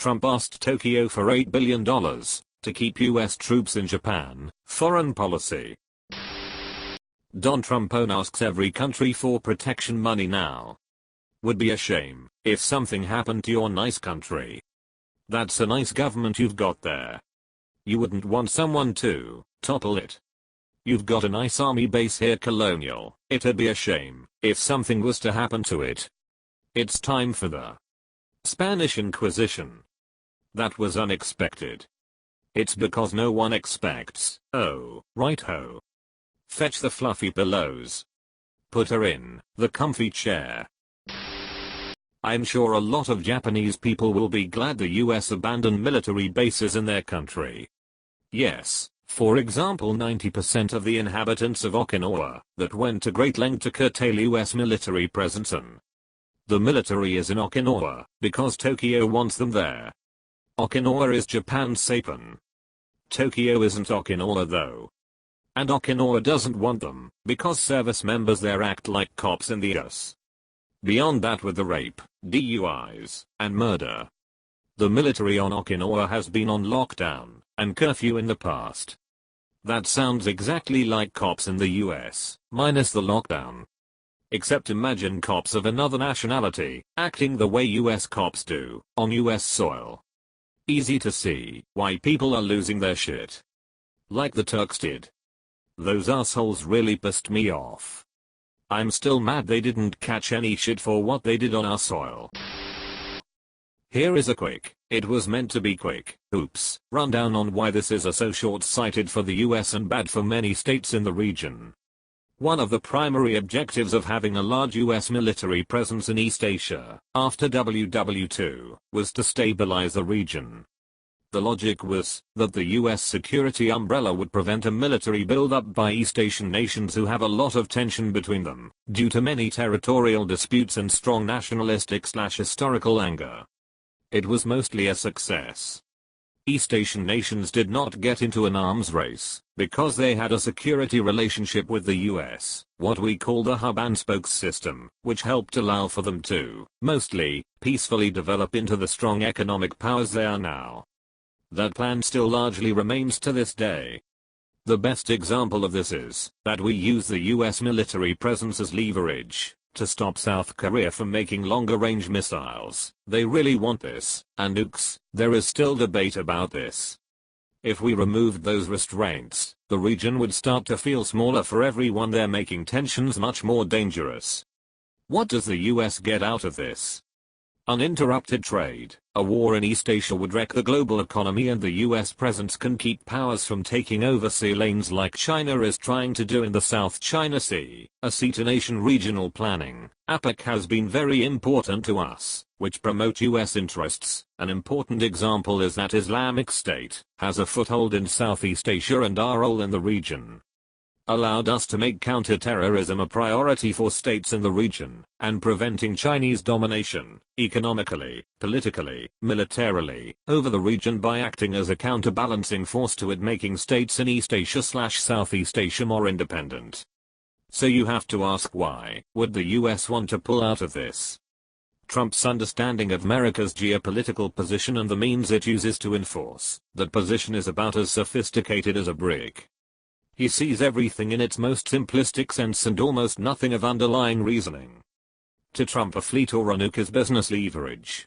Trump asked Tokyo for $8 billion to keep US troops in Japan. Foreign policy. Donald Trump asks every country for protection money now. Would be a shame if something happened to your nice country. That's a nice government you've got there. You wouldn't want someone to topple it. You've got a nice army base here, colonial. It'd be a shame if something was to happen to it. It's time for the Spanish Inquisition. That was unexpected. It's because no one expects. Oh, right ho. Fetch the fluffy pillows. Put her in the comfy chair. I'm sure a lot of Japanese people will be glad the US abandoned military bases in their country. Yes, for example 90% of the inhabitants of Okinawa that went to great length to curtail US military presence in. The military is in Okinawa because Tokyo wants them there. Okinawa is Japan's Saipan. Tokyo isn't Okinawa though. And Okinawa doesn't want them because service members there act like cops in the US. Beyond that, with the rape, DUIs, and murder, the military on Okinawa has been on lockdown and curfew in the past. That sounds exactly like cops in the US, minus the lockdown. Except imagine cops of another nationality acting the way US cops do on US soil. Easy to see why people are losing their shit. Like the Turks did. Those assholes really pissed me off. I'm still mad they didn't catch any shit for what they did on our soil. Here is a quick, it was meant to be quick, oops, rundown on why this is so short-sighted for the US and bad for many states in the region. One of the primary objectives of having a large US military presence in East Asia after WW2 was to stabilize the region. The logic was that the US security umbrella would prevent a military buildup by East Asian nations who have a lot of tension between them due to many territorial disputes and strong nationalistic/historical anger. It was mostly a success. East Asian nations did not get into an arms race because they had a security relationship with the US, what we call the hub and spokes system, which helped allow for them to, mostly, peacefully develop into the strong economic powers they are now. That plan still largely remains to this day. The best example of this is that we use the US military presence as leverage to stop South Korea from making longer-range missiles. They really want this, and nukes. There is still debate about this. If we removed those restraints, the region would start to feel smaller for everyone there, making tensions much more dangerous. What does the US get out of this? Uninterrupted trade. A war in East Asia would wreck the global economy, and the US presence can keep powers from taking over sea lanes like China is trying to do in the South China Sea. A sea-to-nation regional planning, APEC, has been very important to us, which promote US interests. An important example is that Islamic State has a foothold in Southeast Asia, and our role in the region allowed us to make counter-terrorism a priority for states in the region, and preventing Chinese domination, economically, politically, militarily, over the region by acting as a counterbalancing force to it, making states in East Asia/Southeast Asia more independent. So you have to ask, why would the US want to pull out of this? Trump's understanding of America's geopolitical position and the means it uses to enforce that position is about as sophisticated as a brick. He sees everything in its most simplistic sense and almost nothing of underlying reasoning. To Trump, a fleet or a nuke is business leverage.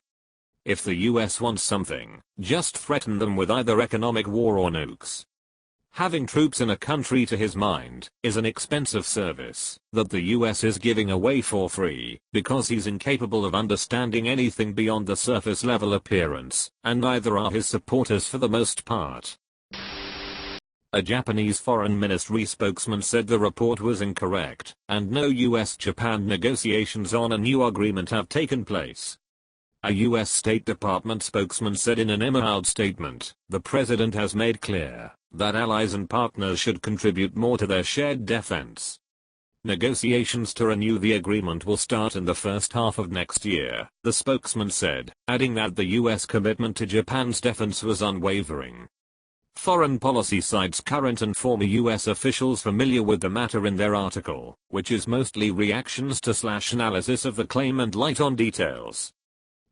If the US wants something, just threaten them with either economic war or nukes. Having troops in a country, to his mind, is an expensive service that the US is giving away for free because he's incapable of understanding anything beyond the surface level appearance, and neither are his supporters for the most part. A Japanese foreign ministry spokesman said the report was incorrect, and no US-Japan negotiations on a new agreement have taken place. A US State Department spokesman said in an emailed statement, the president has made clear that allies and partners should contribute more to their shared defense. Negotiations to renew the agreement will start in the first half of next year, the spokesman said, adding that the US commitment to Japan's defense was unwavering. Foreign policy cites current and former US officials familiar with the matter in their article, which is mostly reactions to / analysis of the claim and light on details.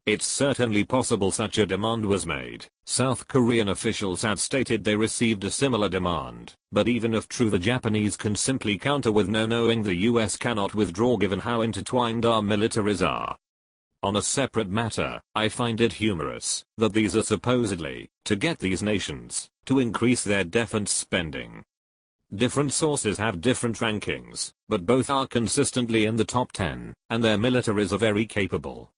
It's certainly possible such a demand was made. South Korean officials had stated they received a similar demand, but even if true, the Japanese can simply counter with no, knowing the US cannot withdraw given how intertwined our militaries are. On a separate matter, I find it humorous that these are supposedly to get these nations to increase their defense spending. Different sources have different rankings, but both are consistently in the top 10, and their militaries are very capable.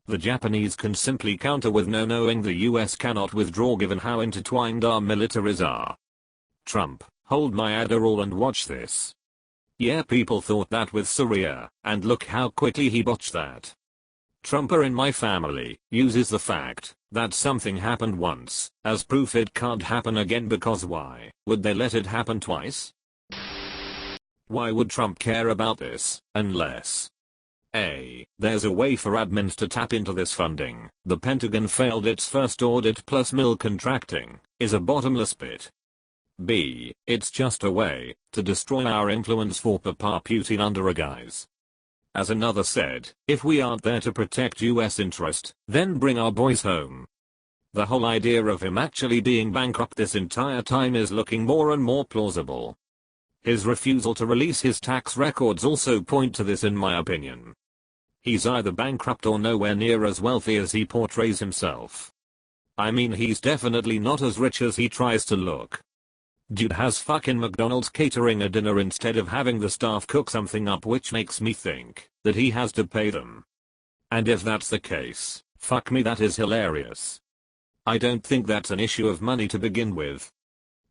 The Japanese can simply counter with no, knowing the US cannot withdraw given how intertwined our militaries are. Trump, hold my Adderall and watch this. Yeah, people thought that with Syria, and look how quickly he botched that. Trumper in my family uses the fact that something happened once as proof it can't happen again, because why would they let it happen twice? Why would Trump care about this unless A. There's a way for admins to tap into this funding. The Pentagon failed its first audit, plus mill contracting is a bottomless pit. B. It's just a way to destroy our influence for Papa Putin under a guise. As another said, if we aren't there to protect US interest, then bring our boys home. The whole idea of him actually being bankrupt this entire time is looking more and more plausible. His refusal to release his tax records also point to this, in my opinion. He's either bankrupt or nowhere near as wealthy as he portrays himself. I mean, he's definitely not as rich as he tries to look. Dude has fucking McDonald's catering a dinner instead of having the staff cook something up, which makes me think that he has to pay them. And if that's the case, fuck me, that is hilarious. I don't think that's an issue of money to begin with.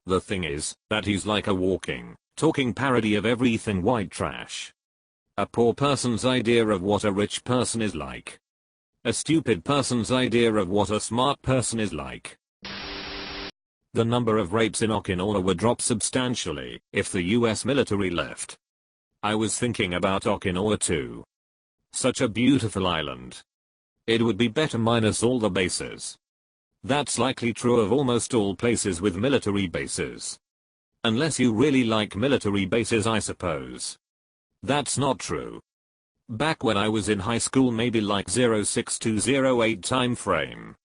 The thing is that he's like a walking, talking parody of everything white trash. A poor person's idea of what a rich person is like. A stupid person's idea of what a smart person is like. The number of rapes in Okinawa would drop substantially if the US military left. I was thinking about Okinawa too. Such a beautiful island. It would be better minus all the bases. That's likely true of almost all places with military bases. Unless you really like military bases, I suppose. That's not true. Back when I was in high school, maybe like 06-08 time frame,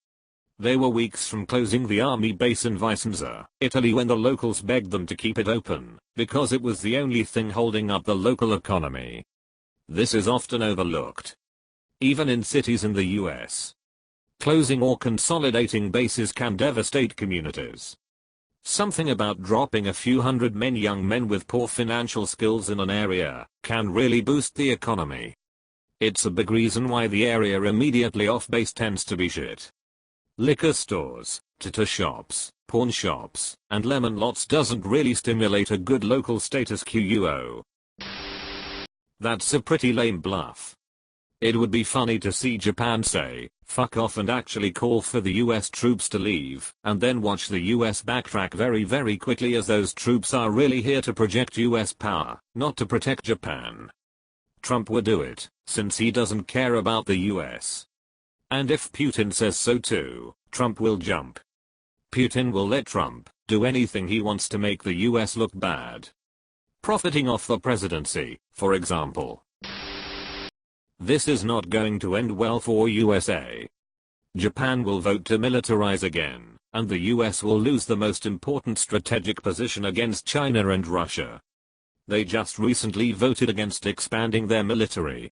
they were weeks from closing the army base in Vicenza, Italy, when the locals begged them to keep it open, because it was the only thing holding up the local economy. This is often overlooked. Even in cities in the US, closing or consolidating bases can devastate communities. Something about dropping a few hundred young men with poor financial skills in an area can really boost the economy. It's a big reason why the area immediately off base tends to be shit. Liquor stores, tattoo shops, pawn shops, and lemon lots doesn't really stimulate a good local status quo. That's a pretty lame bluff. It would be funny to see Japan say, fuck off, and actually call for the US troops to leave, and then watch the US backtrack very quickly, as those troops are really here to project US power, not to protect Japan. Trump would do it, since he doesn't care about the US. And if Putin says so too, Trump will jump. Putin will let Trump do anything he wants to make the US look bad. Profiting off the presidency, for example. This is not going to end well for USA. Japan will vote to militarize again, and the US will lose the most important strategic position against China and Russia. They just recently voted against expanding their military.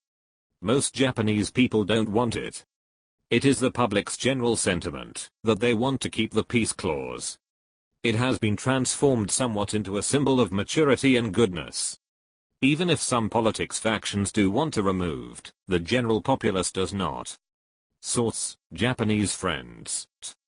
Most Japanese people don't want it. It is the public's general sentiment that they want to keep the peace clause. It has been transformed somewhat into a symbol of maturity and goodness. Even if some politics factions do want it removed, the general populace does not. Source: Japanese friends.